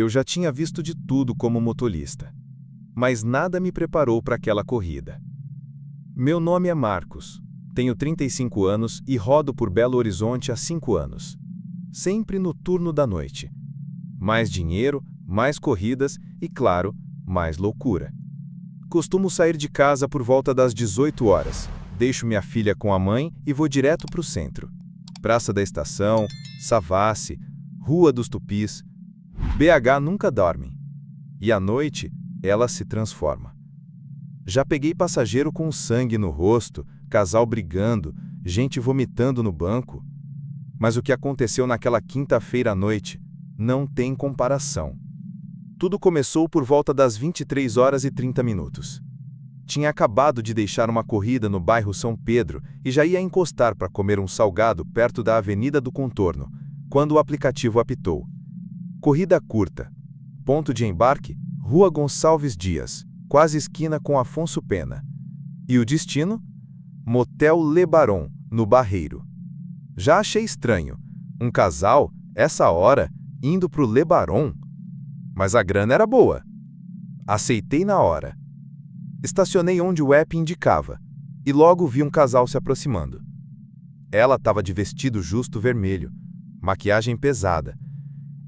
Eu já tinha visto de tudo como motorista, mas nada me preparou para aquela corrida. Meu nome é Marcos, tenho 35 anos e rodo por Belo Horizonte há 5 anos. Sempre no turno da noite. Mais dinheiro, mais corridas e, claro, mais loucura. Costumo sair de casa por volta das 18 horas, deixo minha filha com a mãe e vou direto para o centro. Praça da Estação, Savassi, Rua dos Tupis. BH nunca dorme. E à noite, ela se transforma. Já peguei passageiro com sangue no rosto, casal brigando, gente vomitando no banco. Mas o que aconteceu naquela quinta-feira à noite não tem comparação. Tudo começou por volta das 23 horas e 30 minutos. Tinha acabado de deixar uma corrida no bairro São Pedro e já ia encostar para comer um salgado perto da Avenida do Contorno, quando o aplicativo apitou. Corrida curta. Ponto de embarque, Rua Gonçalves Dias, quase esquina com Afonso Pena. E o destino? Motel Le Baron, no Barreiro. Já achei estranho. Um casal, essa hora, indo pro Le Baron. Mas a grana era boa. Aceitei na hora. Estacionei onde o app indicava, e logo vi um casal se aproximando. Ela estava de vestido justo vermelho, maquiagem pesada.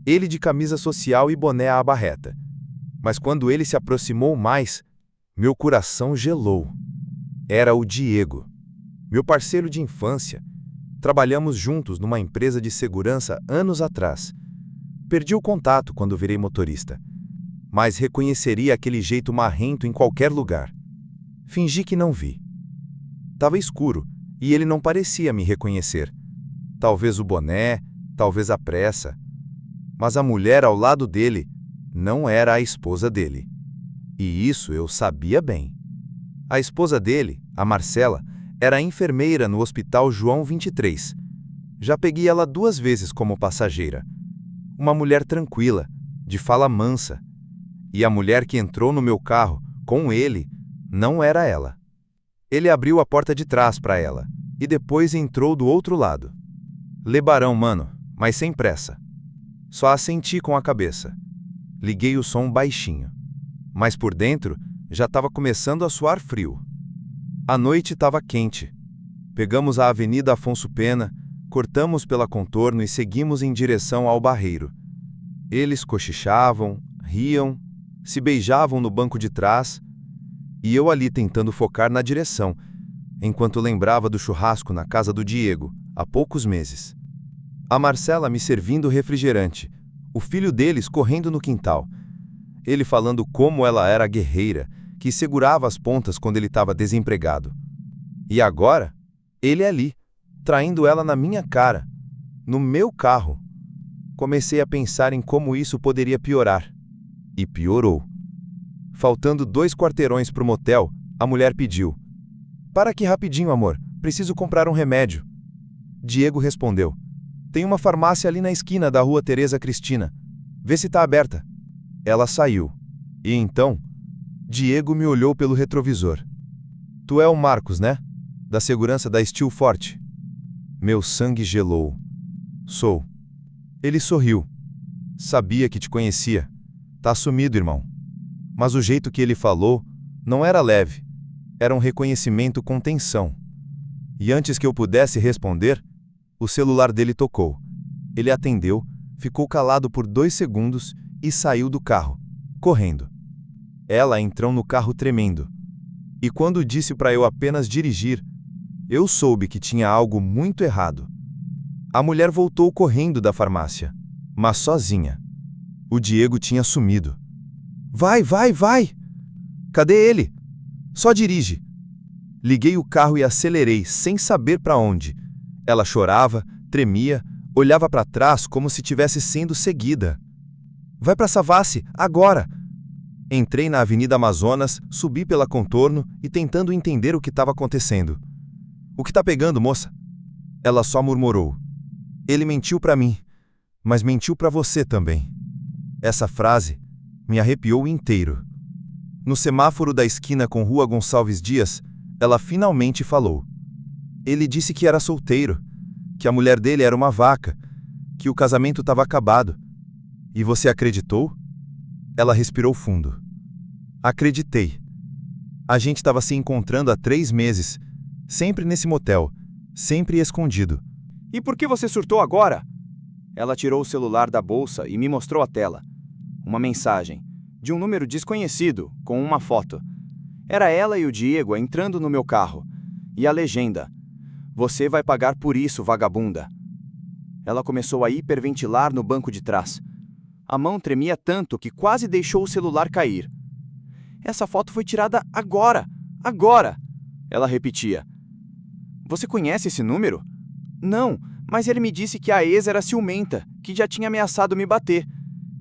Ele de camisa social e boné à barreta. Mas quando ele se aproximou mais, meu coração gelou. Era o Diego, meu parceiro de infância. Trabalhamos juntos numa empresa de segurança anos atrás. Perdi o contato quando virei motorista, mas reconheceria aquele jeito marrento em qualquer lugar. Fingi que não vi. Tava escuro e ele não parecia me reconhecer. Talvez o boné, talvez a pressa. Mas a mulher ao lado dele não era a esposa dele. E isso eu sabia bem. A esposa dele, a Marcela, era enfermeira no Hospital João 23. Já peguei ela 2 vezes como passageira. Uma mulher tranquila, de fala mansa. E a mulher que entrou no meu carro, com ele, não era ela. Ele abriu a porta de trás para ela, e depois entrou do outro lado. Lebarão, mano, mas sem pressa. Só assenti com a cabeça. Liguei o som baixinho. Mas por dentro, já estava começando a suar frio. A noite estava quente. Pegamos a Avenida Afonso Pena, cortamos pela Contorno e seguimos em direção ao Barreiro. Eles cochichavam, riam, se beijavam no banco de trás, e eu ali tentando focar na direção, enquanto lembrava do churrasco na casa do Diego, há poucos meses. A Marcela me servindo refrigerante, o filho deles correndo no quintal. Ele falando como ela era guerreira, que segurava as pontas quando ele estava desempregado. E agora, ele ali, traindo ela na minha cara, no meu carro. Comecei a pensar em como isso poderia piorar. E piorou. Faltando 2 quarteirões para o motel, a mulher pediu: "Para aqui rapidinho, amor, preciso comprar um remédio." Diego respondeu: "Tem uma farmácia ali na esquina da Rua Tereza Cristina. Vê se está aberta." Ela saiu. E então, Diego me olhou pelo retrovisor. "Tu é o Marcos, né? Da segurança da Steel Forte." Meu sangue gelou. "Sou." Ele sorriu. "Sabia que te conhecia. Tá sumido, irmão." Mas o jeito que ele falou não era leve. Era um reconhecimento com tensão. E antes que eu pudesse responder, o celular dele tocou. Ele atendeu, ficou calado por 2 segundos e saiu do carro, correndo. Ela entrou no carro tremendo. E quando disse para eu apenas dirigir, eu soube que tinha algo muito errado. A mulher voltou correndo da farmácia, mas sozinha. O Diego tinha sumido. Vai! Cadê ele? Só dirige." Liguei o carro e acelerei, sem saber para onde. Ela chorava, tremia, olhava para trás como se estivesse sendo seguida. "Vai para Savassi, agora!" Entrei na Avenida Amazonas, subi pela Contorno e tentando entender o que estava acontecendo. "O que tá pegando, moça?" Ela só murmurou: "Ele mentiu para mim, mas mentiu para você também." Essa frase me arrepiou inteiro. No semáforo da esquina com Rua Gonçalves Dias, ela finalmente falou. Ele disse que era solteiro, que a mulher dele era uma vaca, que o casamento estava acabado. E você acreditou? Ela respirou fundo. Acreditei. A gente estava se encontrando há 3 meses, sempre nesse motel, sempre escondido. E por que você surtou agora? Ela tirou o celular da bolsa e me mostrou a tela. Uma mensagem, de um número desconhecido, com uma foto. Era ela e o Diego entrando no meu carro. E a legenda: "Você vai pagar por isso, vagabunda." Ela começou a hiperventilar no banco de trás. A mão tremia tanto que quase deixou o celular cair. "Essa foto foi tirada agora! Agora!" Ela repetia. "Você conhece esse número?" "Não, mas ele me disse que a ex era ciumenta, que já tinha ameaçado me bater.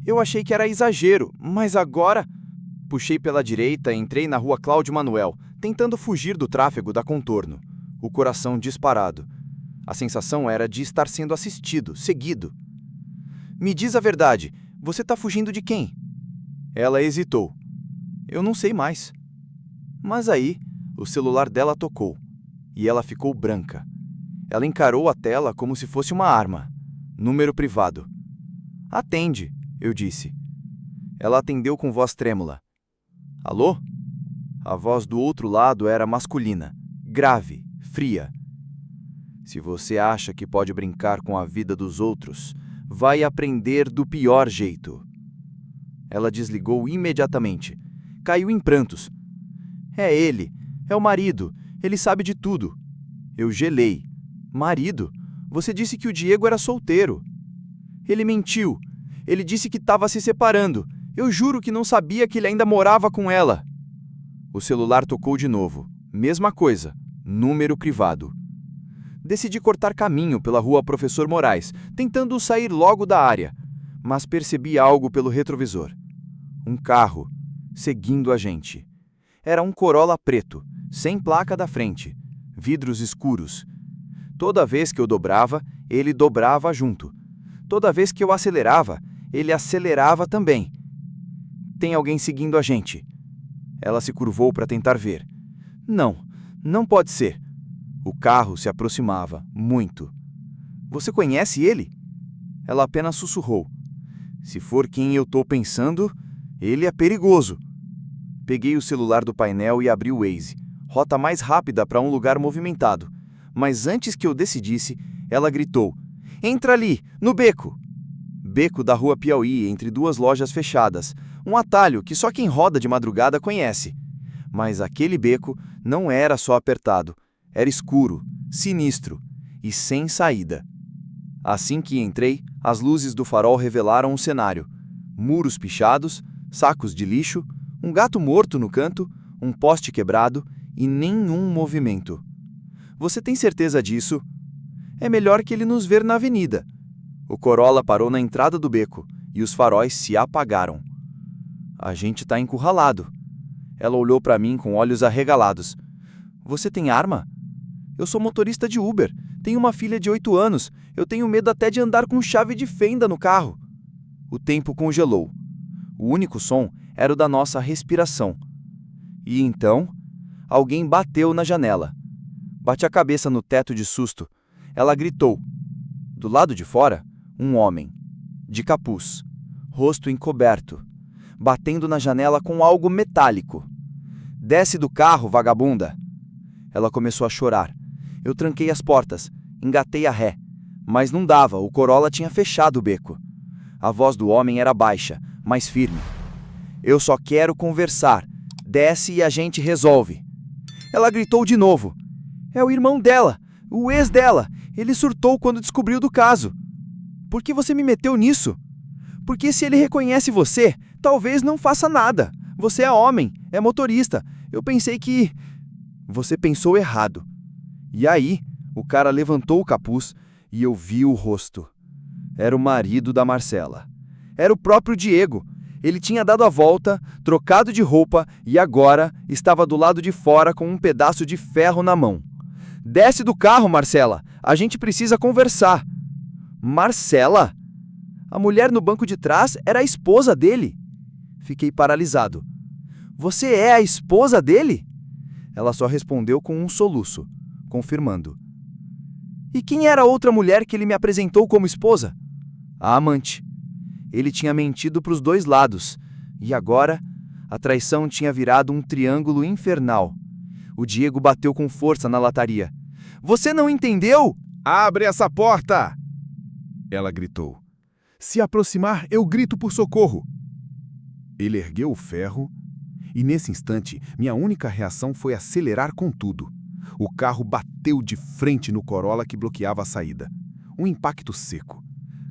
Eu achei que era exagero, mas agora..." Puxei pela direita e entrei na rua Cláudio Manuel, tentando fugir do tráfego da Contorno. O coração disparado. A sensação era de estar sendo assistido, seguido. "Me diz a verdade, você está fugindo de quem?" Ela hesitou. "Eu não sei mais." Mas aí, o celular dela tocou, e ela ficou branca. Ela encarou a tela como se fosse uma arma. Número privado. "Atende", eu disse. Ela atendeu com voz trêmula. "Alô?" A voz do outro lado era masculina, grave, fria. "Se você acha que pode brincar com a vida dos outros, vai aprender do pior jeito." Ela desligou imediatamente. Caiu em prantos. "É ele, é o marido, ele sabe de tudo." Eu gelei. "Marido? Você disse que o Diego era solteiro." "Ele mentiu. Ele disse que estava se separando. Eu juro que não sabia que ele ainda morava com ela." O celular tocou de novo. Mesma coisa. Número privado. Decidi cortar caminho pela rua Professor Moraes, tentando sair logo da área. Mas percebi algo pelo retrovisor. Um carro, seguindo a gente. Era um Corolla preto, sem placa da frente. Vidros escuros. Toda vez que eu dobrava, ele dobrava junto. Toda vez que eu acelerava, ele acelerava também. "Tem alguém seguindo a gente." Ela se curvou para tentar ver. "Não, não pode ser." O carro se aproximava, muito. "Você conhece ele?" Ela apenas sussurrou. "Se for quem eu estou pensando, ele é perigoso." Peguei o celular do painel e abri o Waze. Rota mais rápida para um lugar movimentado. Mas antes que eu decidisse, ela gritou: "Entra ali, no beco!" Beco da rua Piauí, entre duas lojas fechadas. Um atalho que só quem roda de madrugada conhece. Mas aquele beco não era só apertado. Era escuro, sinistro e sem saída. Assim que entrei, as luzes do farol revelaram um cenário. Muros pichados, sacos de lixo, um gato morto no canto, um poste quebrado e nenhum movimento. "Você tem certeza disso?" "É melhor que ele nos ver na avenida." O Corolla parou na entrada do beco e os faróis se apagaram. "A gente está encurralado." Ela olhou para mim com olhos arregalados. "Você tem arma?" "Eu sou motorista de Uber. Tenho uma filha de 8 anos. Eu tenho medo até de andar com chave de fenda no carro." O tempo congelou. O único som era o da nossa respiração. E então, alguém bateu na janela. Bati a cabeça no teto de susto. Ela gritou. Do lado de fora, um homem, de capuz, rosto encoberto, batendo na janela com algo metálico. "Desce do carro, vagabunda!" Ela começou a chorar. Eu tranquei as portas, engatei a ré. Mas não dava, o Corolla tinha fechado o beco. A voz do homem era baixa, mas firme. "Eu só quero conversar. Desce e a gente resolve." Ela gritou de novo. "É o irmão dela, o ex dela. Ele surtou quando descobriu do caso." "Por que você me meteu nisso?" "Porque se ele reconhece você, talvez não faça nada. Você é homem, é motorista. Eu pensei que..." "Você pensou errado." E aí, o cara levantou o capuz e eu vi o rosto. Era o marido da Marcela. Era o próprio Diego. Ele tinha dado a volta, trocado de roupa e agora estava do lado de fora com um pedaço de ferro na mão. "Desce do carro, Marcela. A gente precisa conversar." Marcela? A mulher no banco de trás era a esposa dele. Fiquei paralisado. "Você é a esposa dele?" Ela só respondeu com um soluço, confirmando. "E quem era a outra mulher que ele me apresentou como esposa?" "A amante." Ele tinha mentido para os dois lados. E agora, a traição tinha virado um triângulo infernal. O Diego bateu com força na lataria. Você não entendeu? Abre essa porta! Ela gritou. Se aproximar, eu grito por socorro. Ele ergueu o ferro e, nesse instante, minha única reação foi acelerar com tudo. O carro bateu de frente no Corolla que bloqueava a saída. Um impacto seco.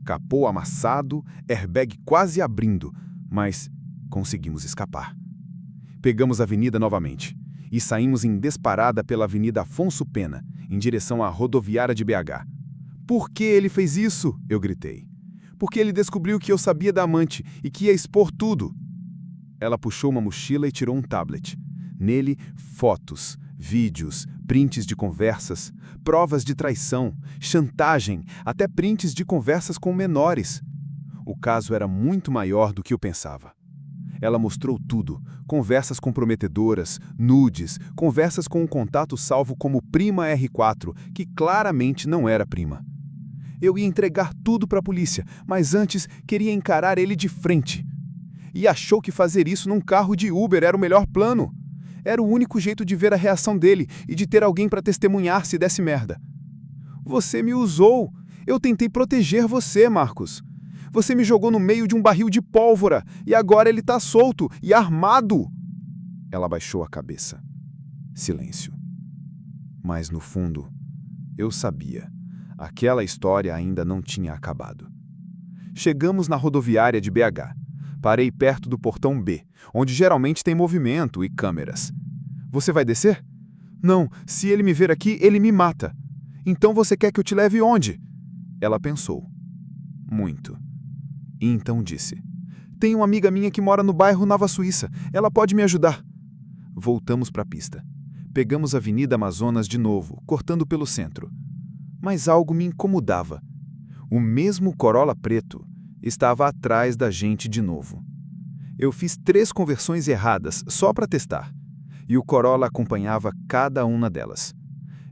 Capô amassado, airbag quase abrindo, mas conseguimos escapar. Pegamos a avenida novamente e saímos em disparada pela Avenida Afonso Pena, em direção à rodoviária de BH. Por que ele fez isso? Eu gritei. Porque ele descobriu que eu sabia da amante e que ia expor tudo. Ela puxou uma mochila e tirou um tablet. Nele, fotos, vídeos, prints de conversas, provas de traição, chantagem, até prints de conversas com menores. O caso era muito maior do que eu pensava. Ela mostrou tudo, conversas comprometedoras, nudes, conversas com um contato salvo como Prima R4, que claramente não era prima. Eu ia entregar tudo para a polícia, mas antes queria encarar ele de frente. E achou que fazer isso num carro de Uber era o melhor plano. Era o único jeito de ver a reação dele e de ter alguém para testemunhar se desse merda. Você me usou. Eu tentei proteger você, Marcos. Você me jogou no meio de um barril de pólvora e agora ele tá solto e armado. Ela baixou a cabeça. Silêncio. Mas no fundo, eu sabia. Aquela história ainda não tinha acabado. Chegamos na rodoviária de BH. Parei perto do portão B, onde geralmente tem movimento e câmeras. Você vai descer? Não, se ele me ver aqui, ele me mata. Então você quer que eu te leve onde? Ela pensou. Muito. E então disse. Tem uma amiga minha que mora no bairro Nova Suíça. Ela pode me ajudar. Voltamos para a pista. Pegamos a Avenida Amazonas de novo, cortando pelo centro. Mas algo me incomodava. O mesmo Corolla preto estava atrás da gente de novo. Eu fiz 3 conversões erradas só para testar. E o Corolla acompanhava cada uma delas.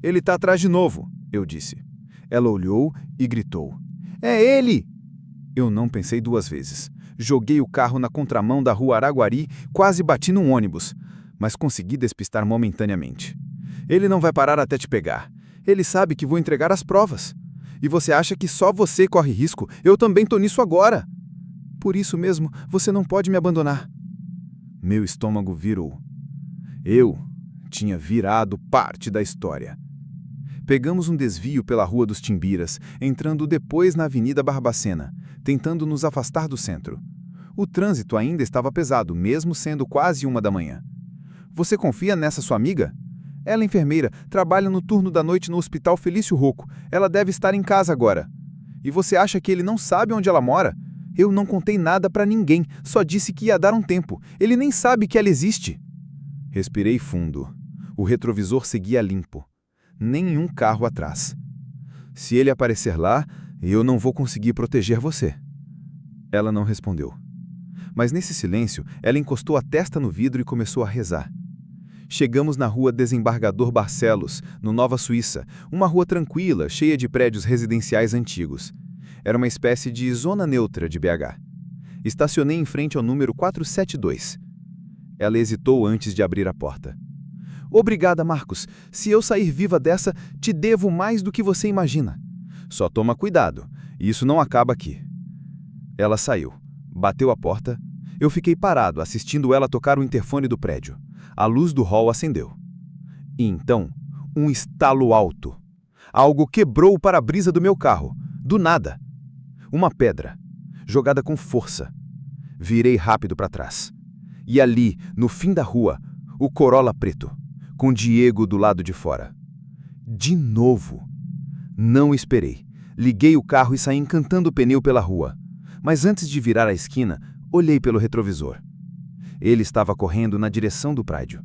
Ele tá atrás de novo, eu disse. Ela olhou e gritou. É ele! Eu não pensei 2 vezes. Joguei o carro na contramão da rua Araguari, quase bati num ônibus, mas consegui despistar momentaneamente. Ele não vai parar até te pegar. Ele sabe que vou entregar as provas. E você acha que só você corre risco? Eu também tô nisso agora. Por isso mesmo, você não pode me abandonar. Meu estômago virou. Eu tinha virado parte da história. Pegamos um desvio pela Rua dos Timbiras, entrando depois na Avenida Barbacena, tentando nos afastar do centro. O trânsito ainda estava pesado, mesmo sendo quase 1 da manhã. Você confia nessa sua amiga? Ela é enfermeira, trabalha no turno da noite no Hospital Felício Rocco. Ela deve estar em casa agora. E você acha que ele não sabe onde ela mora? Eu não contei nada para ninguém, só disse que ia dar um tempo. Ele nem sabe que ela existe. Respirei fundo. O retrovisor seguia limpo. Nenhum carro atrás. Se ele aparecer lá, eu não vou conseguir proteger você. Ela não respondeu. Mas nesse silêncio, ela encostou a testa no vidro e começou a rezar. Chegamos na rua Desembargador Barcelos, no Nova Suíça, uma rua tranquila, cheia de prédios residenciais antigos. Era uma espécie de zona neutra de BH. Estacionei em frente ao número 472. Ela hesitou antes de abrir a porta. Obrigada, Marcos. Se eu sair viva dessa, te devo mais do que você imagina. Só toma cuidado. Isso não acaba aqui. Ela saiu. Bateu a porta. Eu fiquei parado, assistindo ela tocar o interfone do prédio. A luz do hall acendeu. E então, um estalo alto. Algo quebrou o para-brisa do meu carro. Do nada. Uma pedra. Jogada com força. Virei rápido para trás. E ali, no fim da rua, o Corolla preto, com Diego do lado de fora. De novo. Não esperei. Liguei o carro e saí encantando o pneu pela rua. Mas antes de virar a esquina, olhei pelo retrovisor. Ele estava correndo na direção do prédio.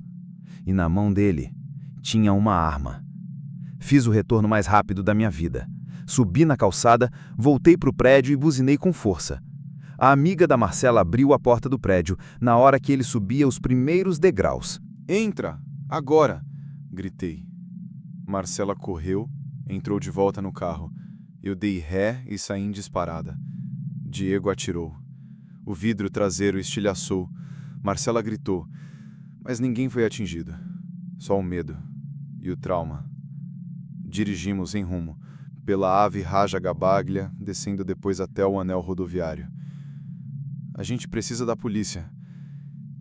E na mão dele tinha uma arma. Fiz o retorno mais rápido da minha vida. Subi na calçada, voltei para o prédio e buzinei com força. A amiga da Marcela abriu a porta do prédio na hora que ele subia os primeiros degraus. Entra, agora! Gritei. Marcela correu, entrou de volta no carro. Eu dei ré e saí em disparada. Diego atirou. O vidro traseiro estilhaçou. Marcela gritou, mas ninguém foi atingido. Só o medo e o trauma. Dirigimos em rumo, pela Ave Raja Gabaglia, descendo depois até o anel rodoviário. A gente precisa da polícia.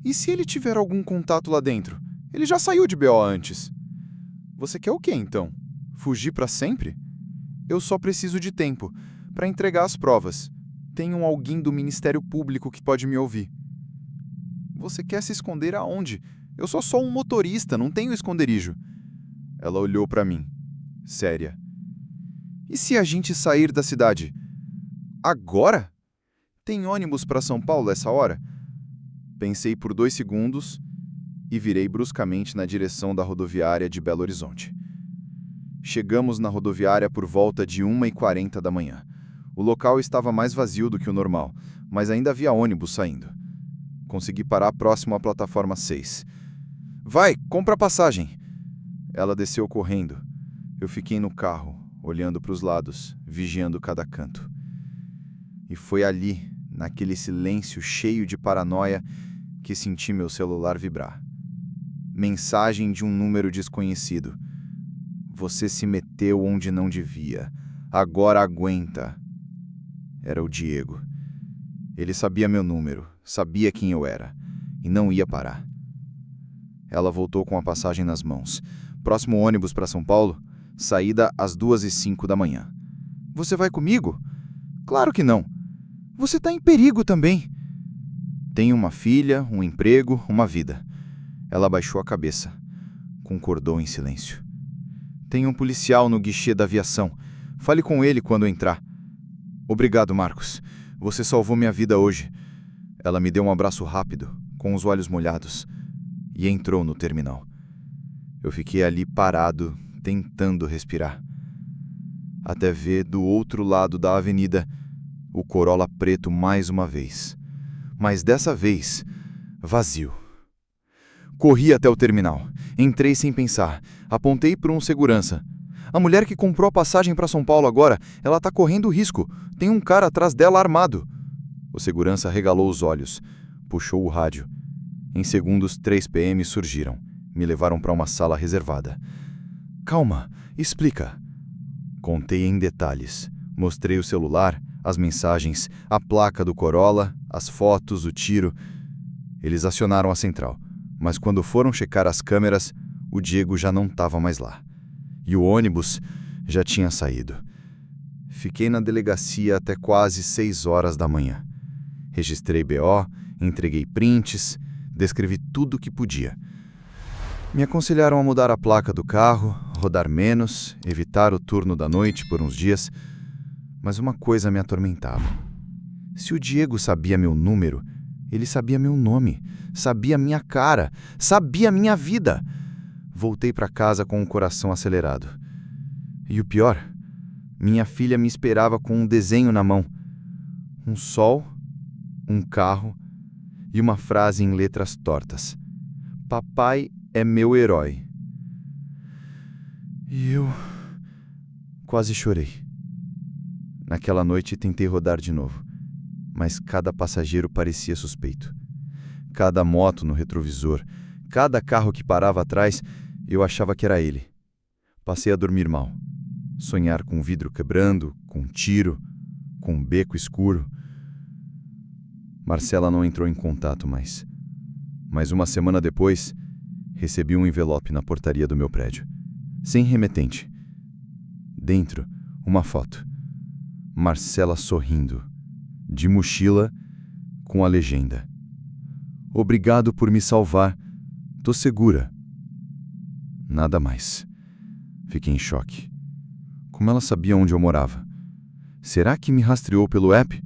E se ele tiver algum contato lá dentro? Ele já saiu de BO antes. Você quer o quê, então? Fugir para sempre? Eu só preciso de tempo para entregar as provas. Tenho alguém do Ministério Público que pode me ouvir. Você quer se esconder aonde? Eu sou só um motorista, não tenho esconderijo. Ela olhou para mim, séria. E se a gente sair da cidade? Agora? Tem ônibus para São Paulo essa hora? Pensei por 2 segundos e virei bruscamente na direção da rodoviária de Belo Horizonte. Chegamos na rodoviária por volta de 1h40 da manhã. O local estava mais vazio do que o normal, mas ainda havia ônibus saindo. Consegui parar próximo à plataforma 6. Vai, compra a passagem! Ela desceu correndo. Eu fiquei no carro, olhando para os lados, vigiando cada canto. E foi ali, naquele silêncio cheio de paranoia, que senti meu celular vibrar. Mensagem de um número desconhecido. Você se meteu onde não devia. Agora aguenta. Era o Diego. Ele sabia meu número, sabia quem eu era, e não ia parar. Ela voltou com a passagem nas mãos. Próximo ônibus para São Paulo, saída às 2h05 da manhã. Você vai comigo? Claro que não. Você está em perigo também. Tenho uma filha, um emprego, uma vida. Ela abaixou a cabeça. Concordou em silêncio. Tem um policial no guichê da aviação. Fale com ele quando entrar. Obrigado, Marcos. Você salvou minha vida hoje. Ela me deu um abraço rápido, com os olhos molhados, e entrou no terminal. Eu fiquei ali parado, tentando respirar. Até ver do outro lado da avenida o Corolla preto mais uma vez. Mas dessa vez, vazio. Corri até o terminal. Entrei sem pensar. Apontei para um segurança. A mulher que comprou a passagem para São Paulo agora, ela está correndo risco. Tem um cara atrás dela armado. O segurança regalou os olhos. Puxou o rádio. Em segundos, 3 PMs surgiram. Me levaram para uma sala reservada. Calma, explica. Contei em detalhes. Mostrei o celular, as mensagens, a placa do Corolla, as fotos, o tiro. Eles acionaram a central. Mas quando foram checar as câmeras, o Diego já não estava mais lá. E o ônibus já tinha saído. Fiquei na delegacia até quase 6 horas da manhã. Registrei BO, entreguei prints, descrevi tudo o que podia. Me aconselharam a mudar a placa do carro, rodar menos, evitar o turno da noite por uns dias, mas uma coisa me atormentava. Se o Diego sabia meu número, ele sabia meu nome, sabia minha cara, sabia minha vida. Voltei para casa com o coração acelerado. E o pior, minha filha me esperava com um desenho na mão. Um sol, um carro e uma frase em letras tortas. Papai é meu herói. E eu quase chorei. Naquela noite tentei rodar de novo, mas cada passageiro parecia suspeito. Cada moto no retrovisor, cada carro que parava atrás, eu achava que era ele. Passei a dormir mal. Sonhar com o vidro quebrando, com um tiro, com um beco escuro. Marcela não entrou em contato mais. Mas uma semana depois, recebi um envelope na portaria do meu prédio. Sem remetente. Dentro, uma foto. Marcela sorrindo, de mochila, com a legenda: Obrigado por me salvar. Tô segura. Nada mais. Fiquei em choque. Como ela sabia onde eu morava? Será que me rastreou pelo app?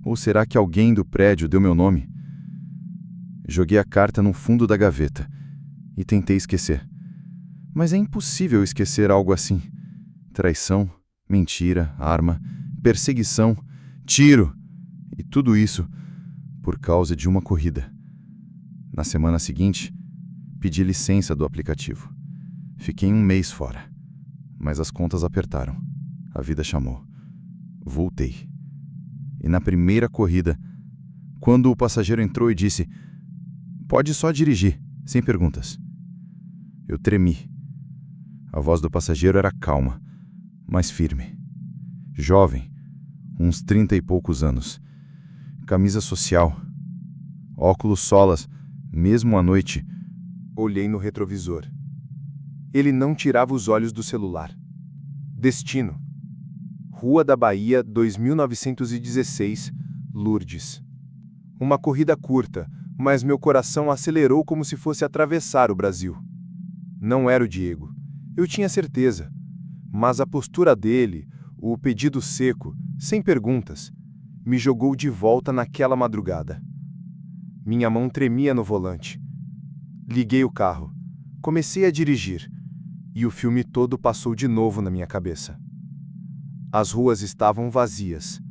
Ou será que alguém do prédio deu meu nome? Joguei a carta no fundo da gaveta e tentei esquecer. Mas é impossível esquecer algo assim. Traição, mentira, arma, perseguição, tiro. E tudo isso por causa de uma corrida. Na semana seguinte, pedi licença do aplicativo. Fiquei 1 mês fora. Mas as contas apertaram. A vida chamou. Voltei. E na primeira corrida, quando o passageiro entrou e disse: Pode só dirigir, sem perguntas. Eu tremi. A voz do passageiro era calma, mas firme. Jovem, uns 30 e poucos anos. Camisa social. Óculos solas, mesmo à noite. Olhei no retrovisor. Ele não tirava os olhos do celular. Destino: Rua da Bahia, 2916, Lourdes. Uma corrida curta, mas meu coração acelerou como se fosse atravessar o Brasil. Não era o Diego, eu tinha certeza. Mas a postura dele, o pedido seco, sem perguntas, me jogou de volta naquela madrugada. Minha mão tremia no volante. Liguei o carro, comecei a dirigir, e o filme todo passou de novo na minha cabeça. As ruas estavam vazias.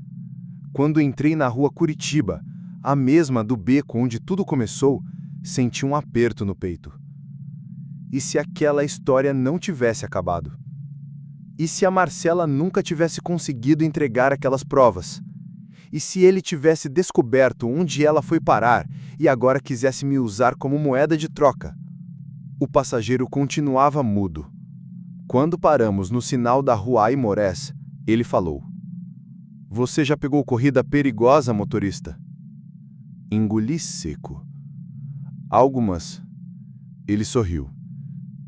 Quando entrei na rua Curitiba, a mesma do beco onde tudo começou, senti um aperto no peito. E se aquela história não tivesse acabado? E se a Marcela nunca tivesse conseguido entregar aquelas provas? E se ele tivesse descoberto onde ela foi parar e agora quisesse me usar como moeda de troca? O passageiro continuava mudo. Quando paramos no sinal da rua Aimorés, ele falou: "Você já pegou corrida perigosa, motorista?" Engoli seco. "Algumas." Ele sorriu.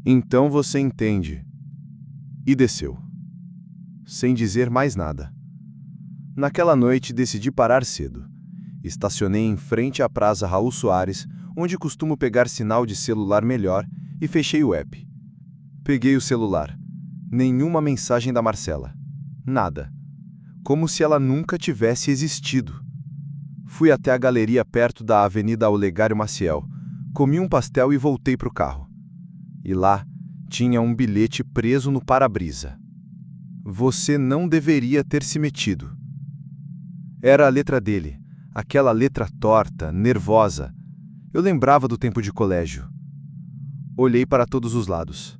"Então você entende." E desceu. Sem dizer mais nada. Naquela noite decidi parar cedo. Estacionei em frente à Praça Raul Soares, onde costumo pegar sinal de celular melhor, e fechei o app. Peguei o celular. Nenhuma mensagem da Marcela. Nada. Como se ela nunca tivesse existido. Fui até a galeria perto da Avenida Olegário Maciel, comi um pastel e voltei para o carro. E lá tinha um bilhete preso no para-brisa. "Você não deveria ter se metido." Era a letra dele, aquela letra torta, nervosa. Eu lembrava do tempo de colégio. Olhei para todos os lados.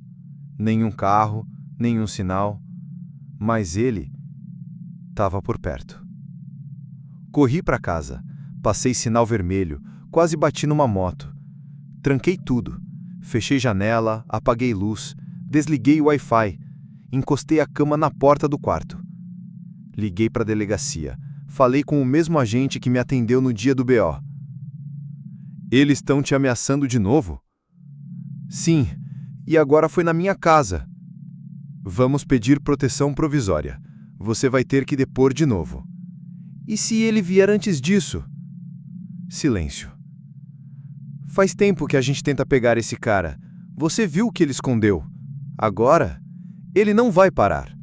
Nenhum carro, nenhum sinal. Mas ele estava por perto. Corri para casa, passei sinal vermelho, quase bati numa moto. Tranquei tudo. Fechei janela, apaguei luz, desliguei o Wi-Fi, encostei a cama na porta do quarto. Liguei para a delegacia. Falei com o mesmo agente que me atendeu no dia do BO. "Eles estão te ameaçando de novo?" "Sim, e agora foi na minha casa." "Vamos pedir proteção provisória. Você vai ter que depor de novo." "E se ele vier antes disso?" Silêncio. "Faz tempo que a gente tenta pegar esse cara. Você viu o que ele escondeu. Agora, ele não vai parar."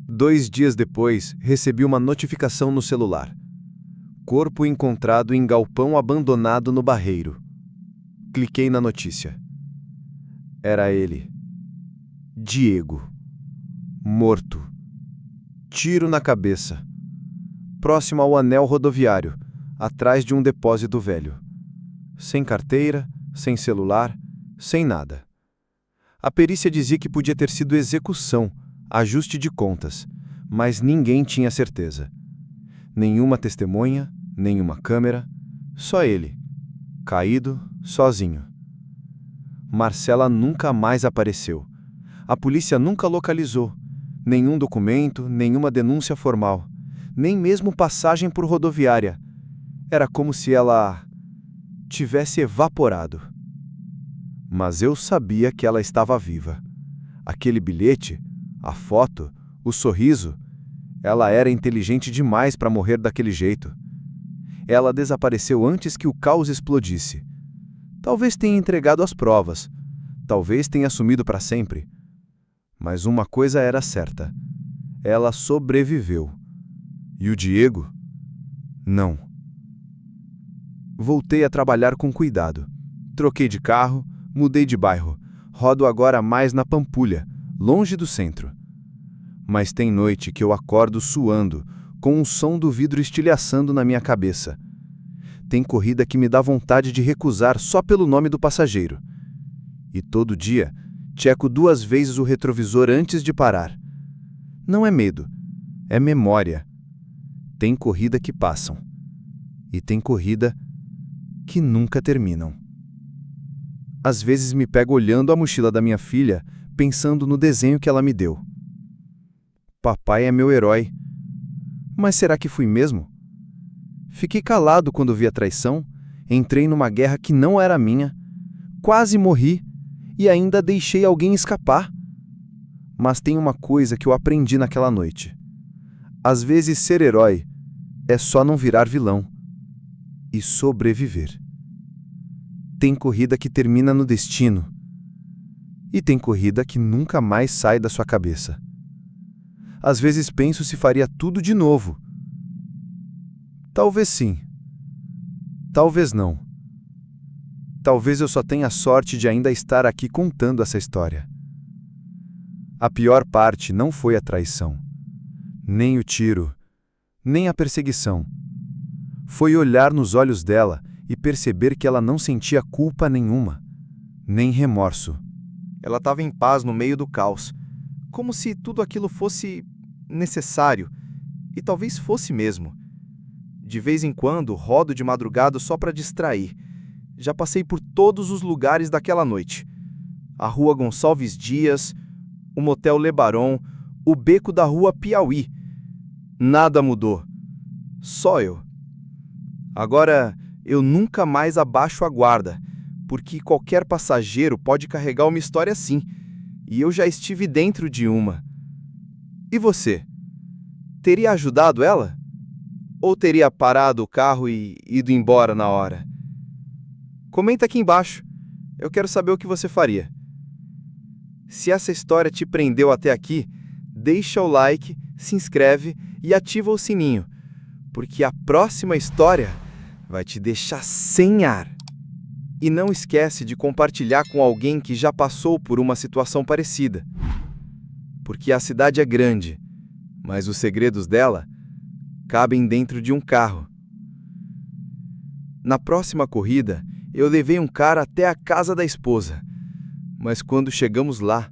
2 dias depois, recebi uma notificação no celular. Corpo encontrado em galpão abandonado no Barreiro. Cliquei na notícia. Era ele. Diego. Morto. Tiro na cabeça. Próximo ao anel rodoviário, atrás de um depósito velho. Sem carteira, sem celular, sem nada. A perícia dizia que podia ter sido execução, ajuste de contas, mas ninguém tinha certeza. Nenhuma testemunha, nenhuma câmera, só ele, caído, sozinho. Marcela nunca mais apareceu. A polícia nunca localizou. Nenhum documento, nenhuma denúncia formal, nem mesmo passagem por rodoviária. Era como se ela tivesse evaporado. Mas eu sabia que ela estava viva. Aquele bilhete, a foto, o sorriso, ela era inteligente demais para morrer daquele jeito. Ela desapareceu antes que o caos explodisse. Talvez tenha entregado as provas, talvez tenha sumido para sempre. Mas uma coisa era certa: ela sobreviveu. E o Diego? Não. Voltei a trabalhar com cuidado. Troquei de carro, mudei de bairro. Rodo agora mais na Pampulha, longe do centro. Mas tem noite que eu acordo suando, com o som do vidro estilhaçando na minha cabeça. Tem corrida que me dá vontade de recusar só pelo nome do passageiro. E todo dia, checo 2 vezes o retrovisor antes de parar. Não é medo, é memória. Tem corrida que passam. E tem corrida que nunca terminam. Às vezes me pego olhando a mochila da minha filha, pensando no desenho que ela me deu. Papai é meu herói. Mas será que fui mesmo? Fiquei calado quando vi a traição, entrei numa guerra que não era minha, quase morri e ainda deixei alguém escapar. Mas tem uma coisa que eu aprendi naquela noite. Às vezes ser herói é só não virar vilão e sobreviver. Tem corrida que termina no destino e tem corrida que nunca mais sai da sua cabeça. Às vezes penso se faria tudo de novo. Talvez sim. Talvez não. Talvez eu só tenha a sorte de ainda estar aqui contando essa história. A pior parte não foi a traição, nem o tiro, nem a perseguição. Foi olhar nos olhos dela e perceber que ela não sentia culpa nenhuma, nem remorso. Ela estava em paz no meio do caos, como se tudo aquilo fosse necessário, e talvez fosse mesmo. De vez em quando, rodo de madrugada só para distrair. Já passei por todos os lugares daquela noite. A Rua Gonçalves Dias, o Motel Le Baron, o beco da Rua Piauí. Nada mudou. Só eu. Agora, eu nunca mais abaixo a guarda, porque qualquer passageiro pode carregar uma história assim, e eu já estive dentro de uma. E você? Teria ajudado ela? Ou teria parado o carro e ido embora na hora? Comenta aqui embaixo. Eu quero saber o que você faria. Se essa história te prendeu até aqui, deixa o like, se inscreve e ativa o sininho, porque a próxima história vai te deixar sem ar. E não esquece de compartilhar com alguém que já passou por uma situação parecida. Porque a cidade é grande, mas os segredos dela cabem dentro de um carro. Na próxima corrida, eu levei um cara até a casa da esposa, mas quando chegamos lá,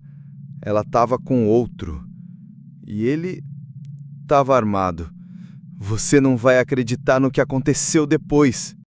ela estava com outro. E ele estava armado. Você não vai acreditar no que aconteceu depois.